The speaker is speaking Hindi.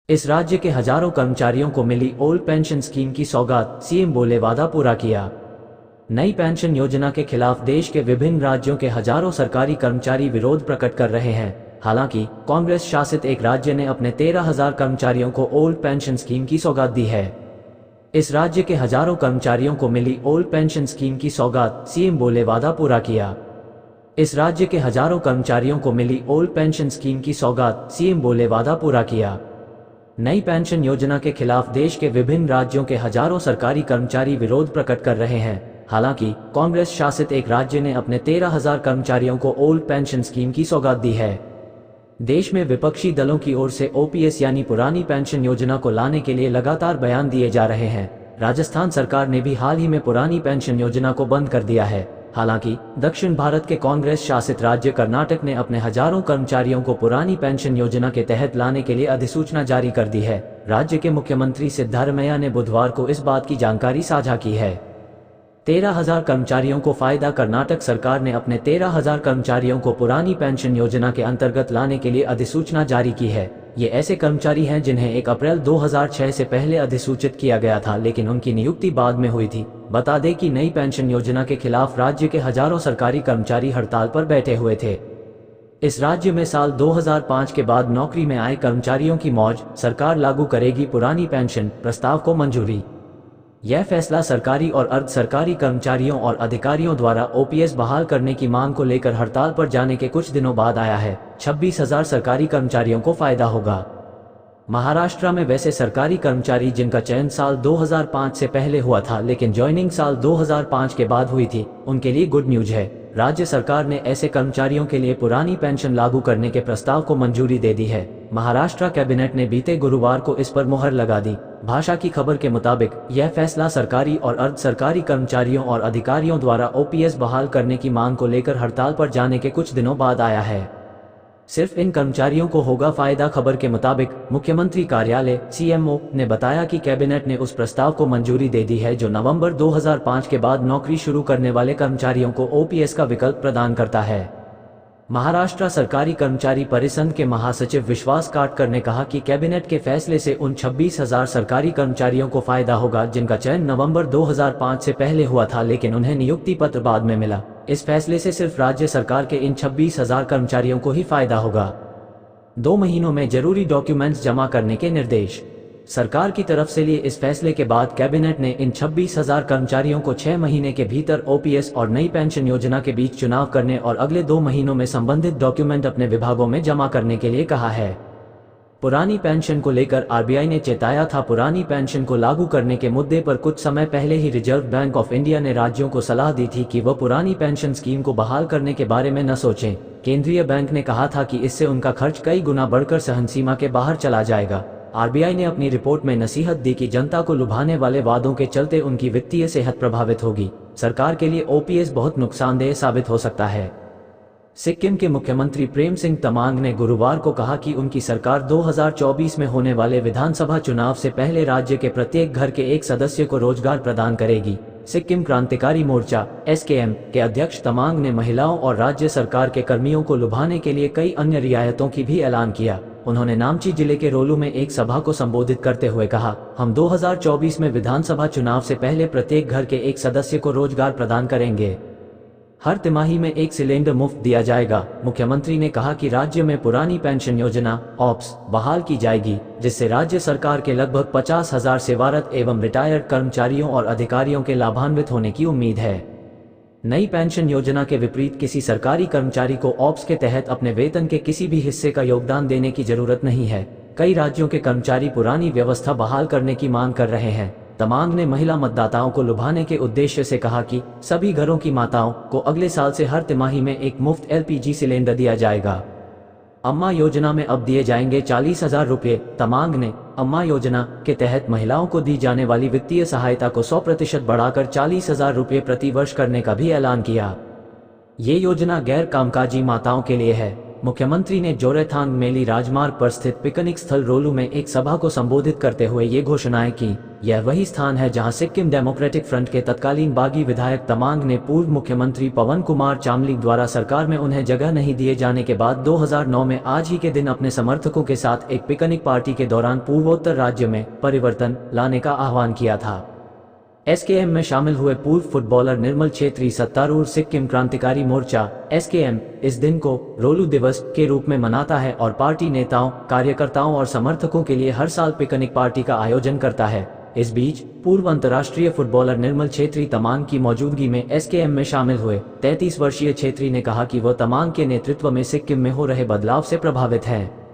इस राज्य के हजारों कर्मचारियों को मिली ओल्ड पेंशन स्कीम की सौगात, सीएम बोले वादा पूरा किया। नई पेंशन योजना के खिलाफ देश के विभिन्न राज्यों के हजारों सरकारी कर्मचारी विरोध प्रकट कर रहे हैं। हालांकि कांग्रेस शासित एक राज्य ने अपने 13,000 कर्मचारियों को ओल्ड पेंशन स्कीम की सौगात दी है। इस राज्य के हजारों कर्मचारियों को मिली ओल्ड पेंशन स्कीम की सौगात, सीएम बोले वादा पूरा किया। इस राज्य के हजारों कर्मचारियों को मिली ओल्ड पेंशन स्कीम की सौगात, सीएम बोले वादा पूरा किया। नई पेंशन योजना के खिलाफ देश के विभिन्न राज्यों के हजारों सरकारी कर्मचारी विरोध प्रकट कर रहे हैं। हालांकि कांग्रेस शासित एक राज्य ने अपने 13,000 कर्मचारियों को ओल्ड पेंशन स्कीम की सौगात दी है। देश में विपक्षी दलों की ओर से ओपीएस यानी पुरानी पेंशन योजना को लाने के लिए लगातार बयान दिए जा रहे हैं। राजस्थान सरकार ने भी हाल ही में पुरानी पेंशन योजना को बंद कर दिया है। हालांकि दक्षिण भारत के कांग्रेस शासित राज्य कर्नाटक ने अपने हजारों कर्मचारियों को पुरानी पेंशन योजना के तहत लाने के लिए अधिसूचना जारी कर दी है। राज्य के मुख्यमंत्री सिद्धारमैया ने बुधवार को इस बात की जानकारी साझा की है। 13,000 कर्मचारियों को फायदा। कर्नाटक सरकार ने अपने 13,000 कर्मचारियों को पुरानी पेंशन योजना के अंतर्गत लाने के लिए अधिसूचना जारी की है। ये ऐसे कर्मचारी हैं जिन्हें 1 अप्रैल 2006 से पहले अधिसूचित किया गया था, लेकिन उनकी नियुक्ति बाद में हुई थी। बता दें कि नई पेंशन योजना के खिलाफ राज्य के हजारों सरकारी कर्मचारी हड़ताल पर बैठे हुए थे। इस राज्य में साल 2005 के बाद नौकरी में आए कर्मचारियों की मौज। सरकार लागू करेगी पुरानी पेंशन, प्रस्ताव को मंजूरी। यह फैसला सरकारी और अर्ध सरकारी कर्मचारियों और अधिकारियों द्वारा ओपीएस बहाल करने की मांग को लेकर हड़ताल पर जाने के कुछ दिनों बाद आया है। 26,000 सरकारी कर्मचारियों को फायदा होगा। महाराष्ट्र में वैसे सरकारी कर्मचारी जिनका चयन साल 2005 से पहले हुआ था लेकिन ज्वाइनिंग साल 2005 के बाद हुई थी, उनके लिए गुड न्यूज है। राज्य सरकार ने ऐसे कर्मचारियों के लिए पुरानी पेंशन लागू करने के प्रस्ताव को मंजूरी दे दी है। महाराष्ट्र कैबिनेट ने बीते गुरुवार को इस पर मुहर लगा दी। भाषा की खबर के मुताबिक यह फैसला सरकारी और अर्ध सरकारी कर्मचारियों और अधिकारियों द्वारा ओपीएस बहाल करने की मांग को लेकर हड़ताल पर जाने के कुछ दिनों बाद आया है। सिर्फ इन कर्मचारियों को होगा फायदा। खबर के मुताबिक मुख्यमंत्री कार्यालय सीएमओ ने बताया कि कैबिनेट ने उस प्रस्ताव को मंजूरी दे दी है जो नवंबर 2005 के बाद नौकरी शुरू करने वाले कर्मचारियों को ओपीएस का विकल्प प्रदान करता है। महाराष्ट्र सरकारी कर्मचारी परिसंघ के महासचिव विश्वास काटकर ने कहा कि कैबिनेट के फैसले से उन 26,000 सरकारी कर्मचारियों को फायदा होगा जिनका चयन नवंबर 2005 से पहले हुआ था लेकिन उन्हें नियुक्ति पत्र बाद में मिला। इस फैसले से सिर्फ राज्य सरकार के इन 26,000 कर्मचारियों को ही फायदा होगा। 2 महीनों में जरूरी डॉक्यूमेंट्स जमा करने के निर्देश सरकार की तरफ से लिए। इस फैसले के बाद कैबिनेट ने इन 26,000 कर्मचारियों को 6 महीने के भीतर ओपीएस और नई पेंशन योजना के बीच चुनाव करने और अगले 2 महीनों में संबंधित डॉक्यूमेंट अपने विभागों में जमा करने के लिए कहा है। पुरानी पेंशन को लेकर आरबीआई ने चेताया था। पुरानी पेंशन को लागू करने के मुद्दे पर कुछ समय पहले ही रिजर्व बैंक ऑफ इंडिया ने राज्यों को सलाह दी थी कि वह पुरानी पेंशन स्कीम को बहाल करने के बारे में न सोचें। केंद्रीय बैंक ने कहा था कि इससे उनका खर्च कई गुना बढ़कर सहनसीमा के बाहर चला जाएगा। आरबीआई ने अपनी रिपोर्ट में नसीहत दी कि जनता को लुभाने वाले वादों के चलते उनकी वित्तीय सेहत प्रभावित होगी। सरकार के लिए ओपीएस बहुत नुकसानदेह साबित हो सकता है। सिक्किम के मुख्यमंत्री प्रेम सिंह तमांग ने गुरुवार को कहा कि उनकी सरकार 2024 में होने वाले विधानसभा चुनाव से पहले राज्य के प्रत्येक घर के एक सदस्य को रोजगार प्रदान करेगी। सिक्किम क्रांतिकारी मोर्चा एसकेएम के अध्यक्ष तमांग ने महिलाओं और राज्य सरकार के कर्मियों को लुभाने के लिए कई अन्य रियायतों की भी ऐलान किया। उन्होंने नामची जिले के रोलू में एक सभा को संबोधित करते हुए कहा, हम 2024 में विधानसभा चुनाव से पहले प्रत्येक घर के एक सदस्य को रोजगार प्रदान करेंगे। हर तिमाही में 1 सिलेंडर मुफ्त दिया जाएगा। मुख्यमंत्री ने कहा कि राज्य में पुरानी पेंशन योजना ऑप्स बहाल की जाएगी जिससे राज्य सरकार के लगभग 50,000 सेवारत एवं रिटायर्ड कर्मचारियों और अधिकारियों के लाभान्वित होने की उम्मीद है। नई पेंशन योजना के विपरीत किसी सरकारी कर्मचारी को ऑप्स के तहत अपने वेतन के किसी भी हिस्से का योगदान देने की जरूरत नहीं है। कई राज्यों के कर्मचारी पुरानी व्यवस्था बहाल करने की मांग कर रहे हैं। तमांग ने महिला मतदाताओं को लुभाने के उद्देश्य से कहा कि सभी घरों की माताओं को अगले साल से हर तिमाही में एक मुफ्त एलपीजी सिलेंडर दिया जाएगा। अम्मा योजना में अब दिए जाएंगे 40,000 रुपये। तमांग ने अम्मा योजना के तहत महिलाओं को दी जाने वाली वित्तीय सहायता को 100% बढ़ाकर 40,000 रुपये प्रति वर्ष करने का भी ऐलान किया। ये योजना गैर कामकाजी माताओं के लिए है। मुख्यमंत्री ने जोरेथांग मेली राजमार्ग पर स्थित पिकनिक स्थल रोलू में एक सभा को संबोधित करते हुए ये घोषणाएं की। यह वही स्थान है जहां सिक्किम डेमोक्रेटिक फ्रंट के तत्कालीन बागी विधायक तमांग ने पूर्व मुख्यमंत्री पवन कुमार चामलिंग द्वारा सरकार में उन्हें जगह नहीं दिए जाने के बाद 2009 में आज ही के दिन अपने समर्थकों के साथ एक पिकनिक पार्टी के दौरान पूर्वोत्तर राज्य में परिवर्तन लाने का आह्वान किया था। एसकेएम में शामिल हुए पूर्व फुटबॉलर निर्मल छेत्री सत्तारूढ़ सिक्किम क्रांतिकारी मोर्चा एसकेएम इस दिन को रोलू दिवस के रूप में मनाता है और पार्टी नेताओं, कार्यकर्ताओं और समर्थकों के लिए हर साल पिकनिक पार्टी का आयोजन करता है। इस बीच पूर्व अंतर्राष्ट्रीय फुटबॉलर निर्मल छेत्री तमांग की मौजूदगी में एसकेएम में शामिल हुए। 33 वर्षीय छेत्री ने कहा कि वह तमांग के नेतृत्व में सिक्किम में हो रहे बदलाव से प्रभावित है।